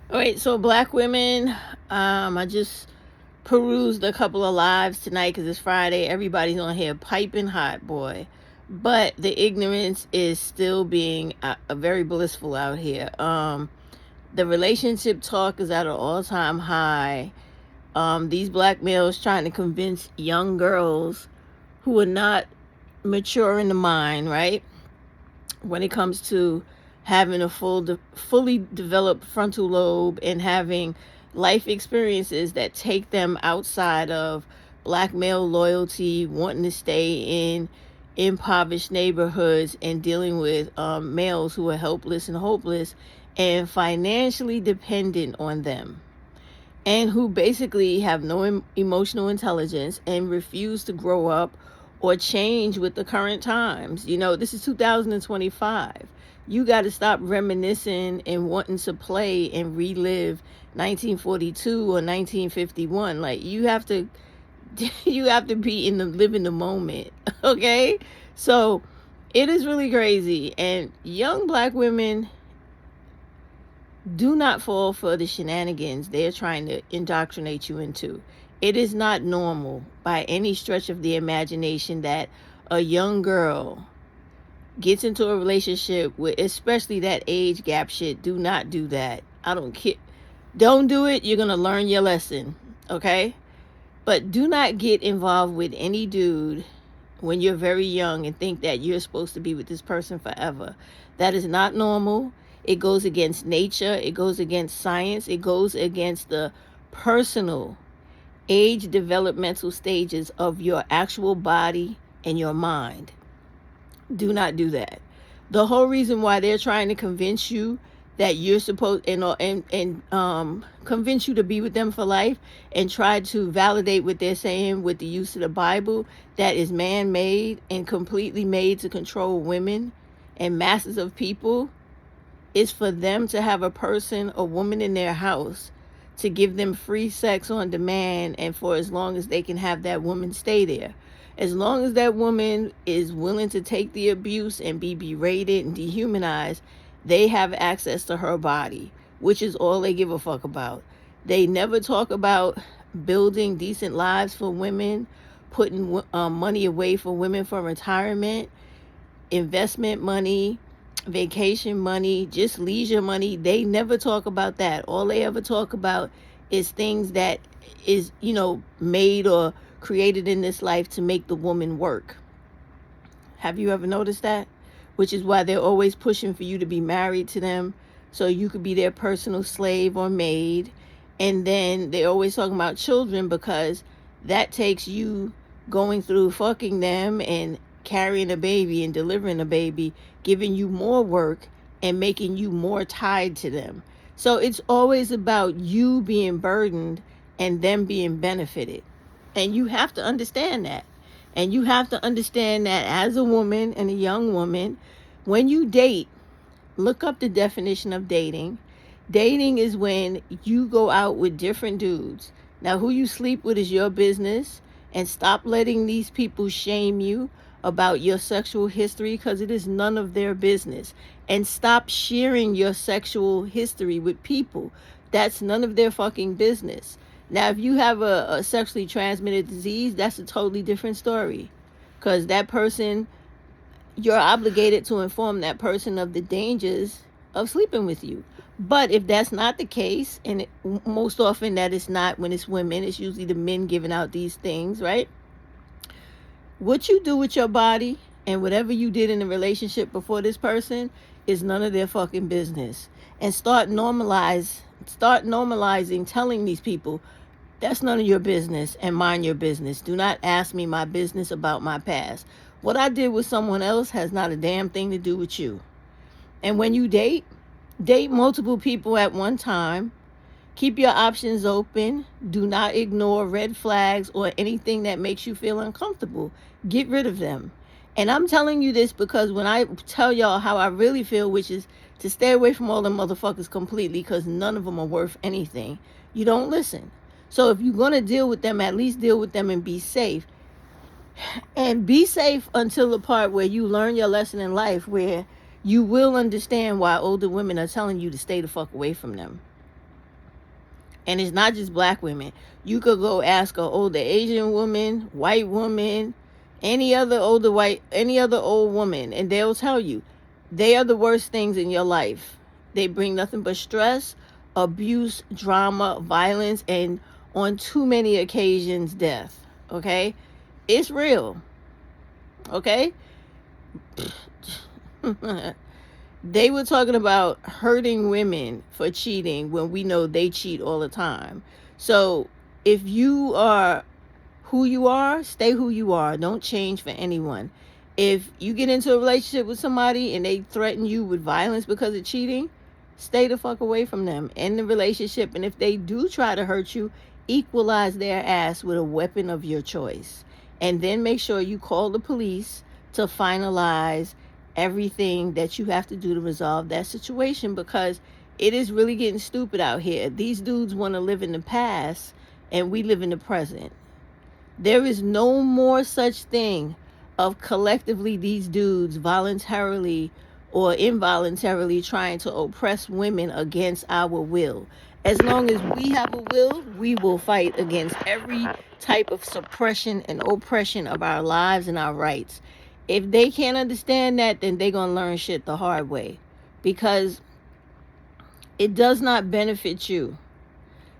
All right, so black women, I just perused a couple of lives tonight because it's Friday. Everybody's on here piping hot, boy. But the ignorance is still being very blissful out here. The relationship talk is at an all-time high. These black males trying to convince young girls who are not mature in the mind, right? When it comes to having a fully developed frontal lobe and having life experiences that take them outside of black male loyalty, wanting to stay in impoverished neighborhoods and dealing with males who are helpless and hopeless and financially dependent on them, and who basically have no emotional intelligence and refuse to grow up or change with the current times. You know, this is 2025. You got to stop reminiscing and wanting to play and relive 1942 or 1951. Like, you have to you have to be in the live in the moment. Okay? So it is really crazy, and young black women, do not fall for the shenanigans they're trying to indoctrinate you into. It is not normal by any stretch of the imagination that a young girl gets into a relationship with, especially that age gap shit. Do not do that. I don't care. Don't do it. You're going to learn your lesson. Okay? But do not get involved with any dude when you're very young and think that you're supposed to be with this person forever. That is not normal. It goes against nature. It goes against science. It goes against the personal age developmental stages of your actual body and your mind. Do not do that. The whole reason why they're trying to convince you that you're supposed and convince you to be with them for life and try to validate what they're saying with the use of the Bible that is man-made and completely made to control women and masses of people is for them to have a woman in their house to give them free sex on demand, and for as long as they can have that woman stay there. As long as that woman is willing to take the abuse and be berated and dehumanized, they have access to her body, which is all they give a fuck about. They never talk about building decent lives for women, putting money away for women for retirement, investment money, vacation money, just leisure money. They never talk about that. All they ever talk about is things that is, made or created in this life to make the woman work. Have you ever noticed that? Which is why they're always pushing for you to be married to them so you could be their personal slave or maid. And then they're always talking about children because that takes you going through fucking them and carrying a baby and delivering a baby, giving you more work and making you more tied to them. So it's always about you being burdened and them being benefited. And you have to understand that. And you have to understand that as a woman and a young woman, when you date, look up the definition of dating. Dating is when you go out with different dudes. Now, who you sleep with is your business, and stop letting these people shame you about your sexual history because it is none of their business. And stop sharing your sexual history with people. That's none of their fucking business. Now, if you have a sexually transmitted disease, that's a totally different story. Because that person, you're obligated to inform that person of the dangers of sleeping with you. But if that's not the case, and most often that is not when it's women, it's usually the men giving out these things, right? What you do with your body and whatever you did in a relationship before this person is none of their fucking business. And start normalizing telling these people that's none of your business and mind your business. Do not ask me my business about my past. What I did with someone else has not a damn thing to do with you. And when you date multiple people at one time. Keep your options open. Do not ignore red flags or anything that makes you feel uncomfortable. Get rid of them. And I'm telling you this because when I tell y'all how I really feel, which is to stay away from all them motherfuckers completely because none of them are worth anything, you don't listen. So if you're going to deal with them, at least deal with them and be safe. And be safe until the part where you learn your lesson in life, where you will understand why older women are telling you to stay the fuck away from them. And it's not just black women. You could go ask an older Asian woman, white woman, any other old woman, and they'll tell you they are the worst things in your life. They bring nothing but stress, abuse, drama, violence, and on too many occasions, death. Okay? It's real. Okay? They were talking about hurting women for cheating when we know they cheat all the time. So if you are who you are, stay who you are. Don't change for anyone. If you get into a relationship with somebody and they threaten you with violence because of cheating, stay the fuck away from them. End the relationship. And if they do try to hurt you, equalize their ass with a weapon of your choice. And then make sure you call the police to finalize everything that you have to do to resolve that situation, because it is really getting stupid out here. These dudes want to live in the past and we live in the present. There is no more such thing of collectively these dudes voluntarily or involuntarily trying to oppress women against our will. As long as we have a will, we will fight against every type of suppression and oppression of our lives and our rights. If they can't understand that, then they're going to learn shit the hard way, because it does not benefit you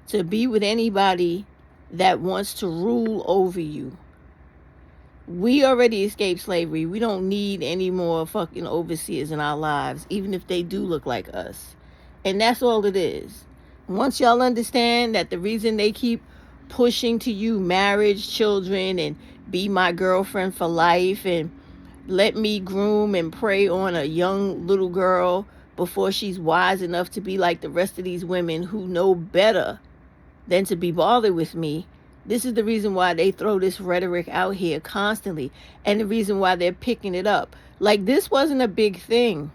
to be with anybody that wants to rule over you. We already escaped slavery. We don't need any more fucking overseers in our lives, even if they do look like us. And that's all it is. Once y'all understand that the reason they keep pushing to you marriage, children, and be my girlfriend for life, and let me groom and prey on a young little girl before she's wise enough to be like the rest of these women who know better than to be bothered with me. This is the reason why they throw this rhetoric out here constantly, and the reason why they're picking it up. Like, this wasn't a big thing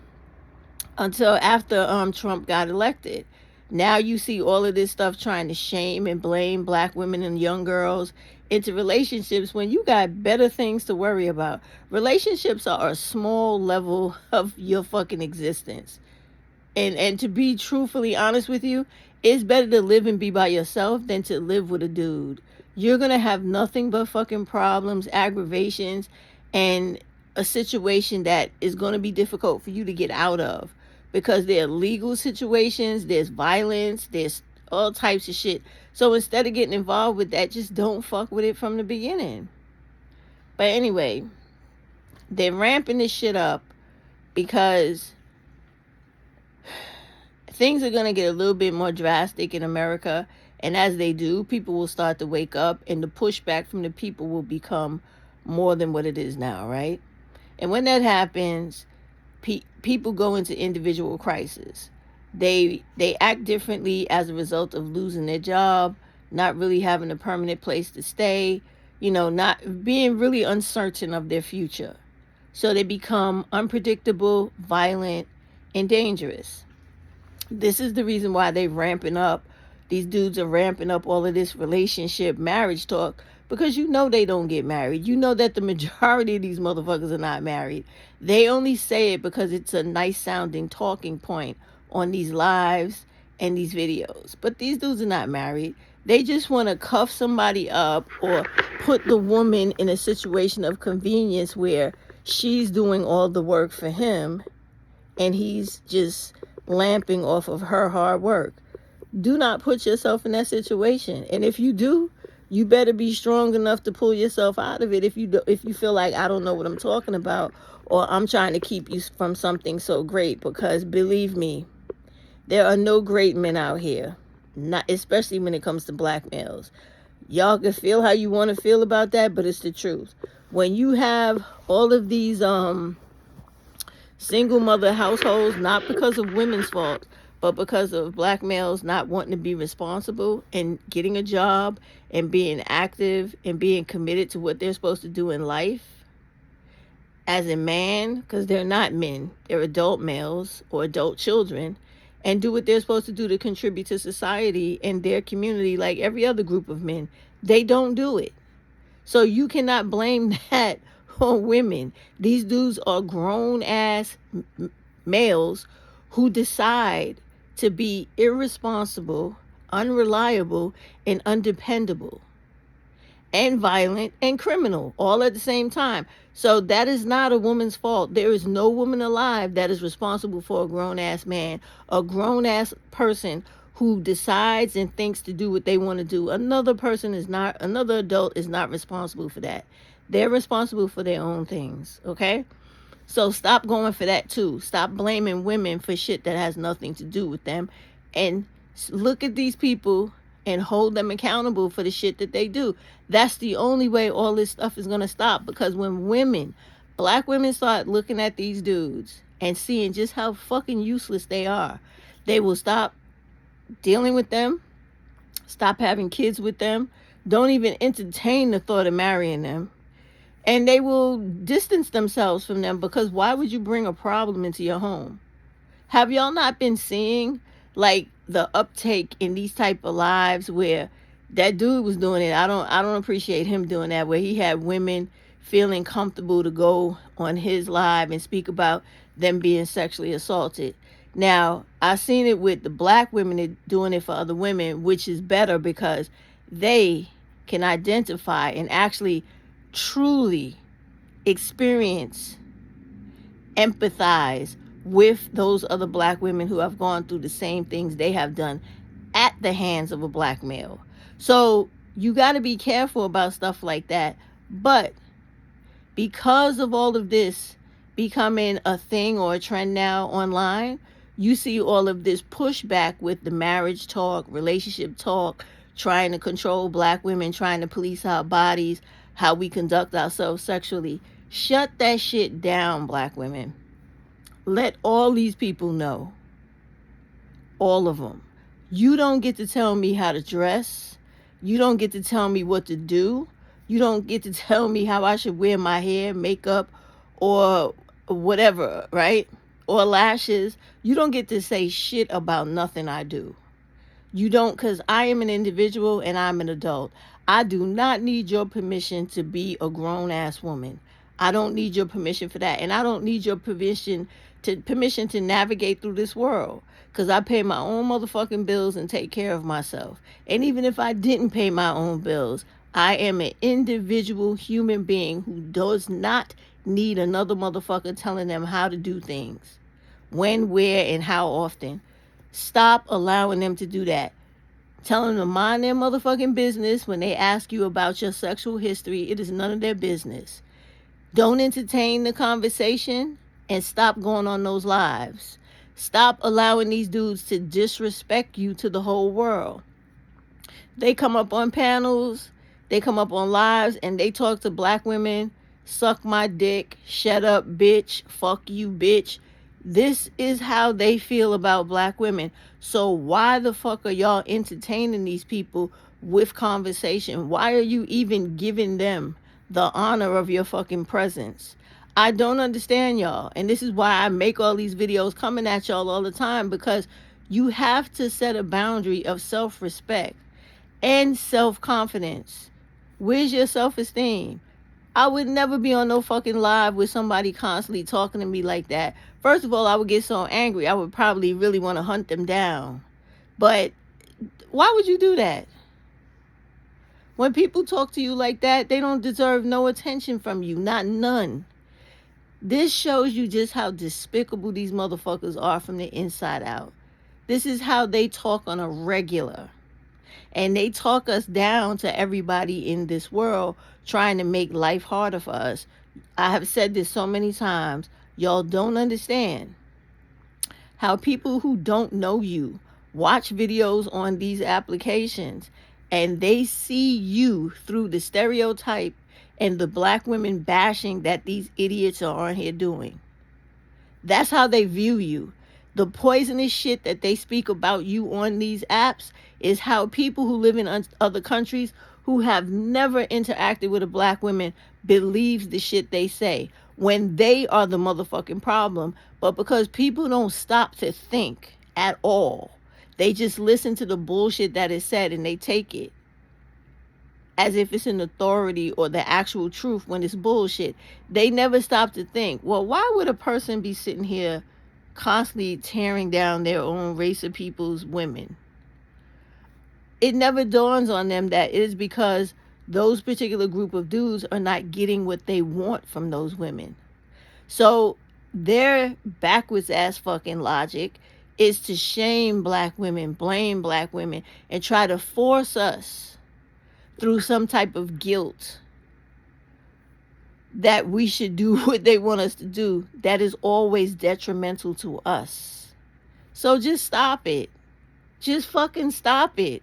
until after Trump got elected. Now you see all of this stuff trying to shame and blame black women and young girls into relationships when you got better things to worry about. Relationships are a small level of your fucking existence. And to be truthfully honest with you, it's better to live and be by yourself than to live with a dude. You're going to have nothing but fucking problems, aggravations, and a situation that is going to be difficult for you to get out of, because there are legal situations, there's violence, there's all types of shit. So instead of getting involved with that, just don't fuck with it from the beginning. But anyway, they're ramping this shit up because things are going to get a little bit more drastic in America. And as they do, people will start to wake up, and the pushback from the people will become more than what it is now, right? And when that happens, people go into individual crisis. They act differently as a result of losing their job, not really having a permanent place to stay, not being really uncertain of their future. So they become unpredictable, violent, and dangerous. This is the reason why they're ramping up. These dudes are ramping up all of this relationship, marriage talk, because they don't get married. You know that the majority of these motherfuckers are not married. They only say it because it's a nice sounding talking point on these lives and these videos. But these dudes are not married. They just want to cuff somebody up or put the woman in a situation of convenience where she's doing all the work for him and he's just lamping off of her hard work. Do not put yourself in that situation. And if you do, you better be strong enough to pull yourself out of it. If you feel like, I don't know what I'm talking about, or I'm trying to keep you from something so great, because believe me, there are no great men out here, not especially when it comes to black males. Y'all can feel how you want to feel about that, but it's the truth. When you have all of these single mother households, not because of women's fault, but because of black males not wanting to be responsible and getting a job and being active and being committed to what they're supposed to do in life as a man, because they're not men, they're adult males or adult children, and do what they're supposed to do to contribute to society and their community like every other group of men. They don't do it. So you cannot blame that on women. These dudes are grown ass males who decide to be irresponsible, unreliable, and undependable, and violent and criminal all at the same time. So that is not a woman's fault. There is no woman alive that is responsible for a grown-ass man, a grown-ass person who decides and thinks to do what they want to do. Another adult is not responsible for that. They're responsible for their own things, okay? So stop going for that too. Stop blaming women for shit that has nothing to do with them. And look at these people and hold them accountable for the shit that they do. That's the only way all this stuff is going to stop. Because when black women start looking at these dudes and seeing just how fucking useless they are, they will stop dealing with them, stop having kids with them, don't even entertain the thought of marrying them. And they will distance themselves from them, because why would you bring a problem into your home? Have y'all not been seeing like the uptake in these type of lives where that dude was doing it? I don't appreciate him doing that, where he had women feeling comfortable to go on his live and speak about them being sexually assaulted. Now, I've seen it with the black women doing it for other women, which is better because they can identify and actually truly experience, empathize with those other black women who have gone through the same things they have done at the hands of a black male. So you got to be careful about stuff like that. But because of all of this becoming a thing or a trend now online, you see all of this pushback with the marriage talk, relationship talk, trying to control black women, trying to police our bodies, how we conduct ourselves sexually. Shut that shit down, black women. Let all these people know. All of them. You don't get to tell me how to dress. You don't get to tell me what to do. You don't get to tell me how I should wear my hair, makeup, or whatever, right? Or lashes. You don't get to say shit about nothing I do. You don't, because I am an individual and I'm an adult. I do not need your permission to be a grown-ass woman. I don't need your permission for that. And I don't need your permission to navigate through this world, because I pay my own motherfucking bills and take care of myself. And even if I didn't pay my own bills, I am an individual human being who does not need another motherfucker telling them how to do things. When, where, and how often. Stop allowing them to do that. Tell them to mind their motherfucking business. When they ask you about your sexual history, it is none of their business. Don't entertain the conversation and stop going on those lives. Stop allowing these dudes to disrespect you to the whole world. They come up on panels, they come up on lives, and they talk to black women, suck my dick, shut up, bitch, fuck you, bitch. This is how they feel about black women. So why the fuck are y'all entertaining these people with conversation? Why are you even giving them the honor of your fucking presence? I don't understand y'all. And this is why I make all these videos coming at y'all all the time, because you have to set a boundary of self-respect and self-confidence. Where's your self-esteem? I would never be on no fucking live with somebody constantly talking to me like that. First of all, I would get so angry, I would probably really want to hunt them down. But why would you do that? When people talk to you like that, they don't deserve no attention from you, not none. This shows you just how despicable these motherfuckers are from the inside out. This is how they talk on a regular. And they talk us down to everybody in this world, trying to make life harder for us. I have said this so many times. Y'all don't understand how people who don't know you watch videos on these applications, and they see you through the stereotype and the black women bashing that these idiots are on here doing. That's how they view you. The poisonous shit that they speak about you on these apps is how people who live in other countries who have never interacted with a black woman believes the shit they say, when they are the motherfucking problem. But because people don't stop to think at all, they just listen to the bullshit that is said and they take it as if it's an authority or the actual truth when it's bullshit. They never stop to think, well, why would a person be sitting here constantly tearing down their own race of people's women? it never dawns on them that it is because those particular group of dudes are not getting what they want from those women. So their backwards ass fucking logic is to shame black women, blame black women, and try to force us through some type of guilt that we should do what they want us to do. That is always detrimental to us. So just stop it. Just fucking stop it.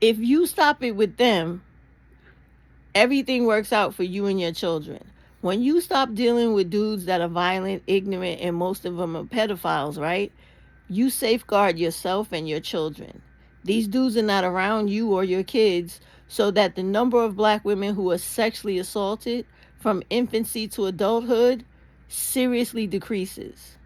If you stop it with them, everything works out for you and your children. When you stop dealing with dudes that are violent, ignorant, and most of them are pedophiles, right? You safeguard yourself and your children. These dudes are not around you or your kids, so that the number of black women who are sexually assaulted from infancy to adulthood seriously decreases.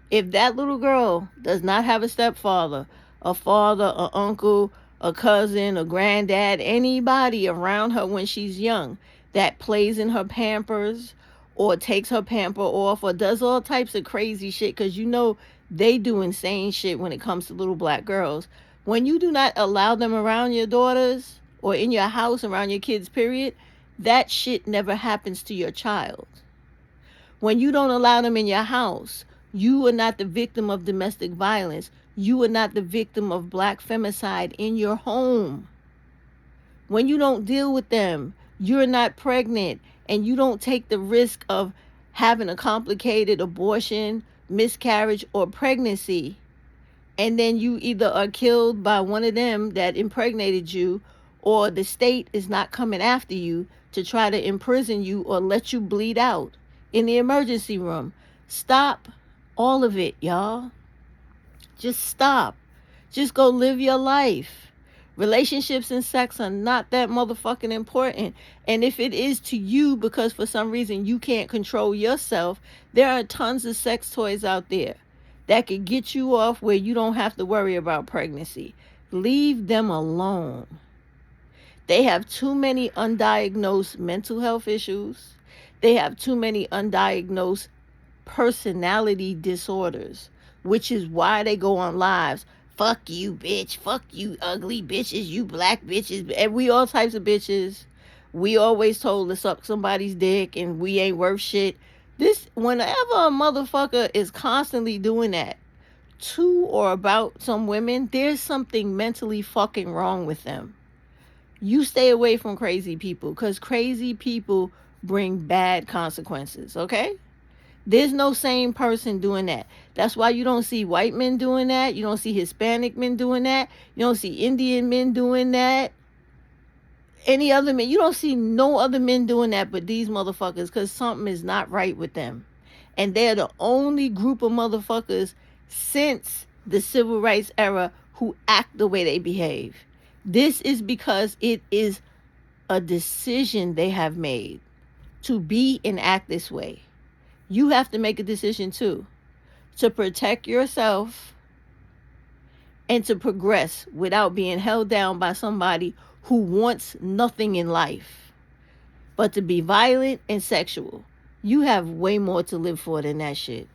If that little girl does not have a stepfather, a father, an uncle, a cousin, a granddad, anybody around her when she's young that plays in her Pampers or takes her pamper off or does all types of crazy shit, because you know they do insane shit when it comes to little black girls. When you do not allow them around your daughters or in your house around your kids, period, that shit never happens to your child. When you don't allow them in your house, you are not the victim of domestic violence. You are not the victim of black femicide in your home. When you don't deal with them, you're not pregnant and you don't take the risk of having a complicated abortion, miscarriage, or pregnancy. And then you either are killed by one of them that impregnated you, or the state is not coming after you to try to imprison you or let you bleed out in the emergency room. Stop all of it, y'all. Just stop. Just go live your life. Relationships and sex are not that motherfucking important. And if it is to you because for some reason you can't control yourself, there are tons of sex toys out there that could get you off where you don't have to worry about pregnancy. Leave them alone. They have too many undiagnosed mental health issues. They have too many undiagnosed personality disorders, which is why they go on lives. Fuck you, bitch. Fuck you, ugly bitches. You black bitches. And we all types of bitches. We always told to suck somebody's dick and we ain't worth shit. Whenever a motherfucker is constantly doing that to or about some women, there's something mentally fucking wrong with them. You stay away from crazy people, because crazy people bring bad consequences, okay? There's no sane person doing that. That's why you don't see white men doing that. You don't see Hispanic men doing that. You don't see Indian men doing that. Any other men. You don't see no other men doing that but these motherfuckers, because something is not right with them. And they're the only group of motherfuckers since the civil rights era who act the way they behave. This is because it is a decision they have made to be and act this way. You have to make a decision too, to protect yourself and to progress without being held down by somebody who wants nothing in life but to be violent and sexual. You have way more to live for than that shit.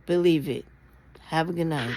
Believe it. Have a good night.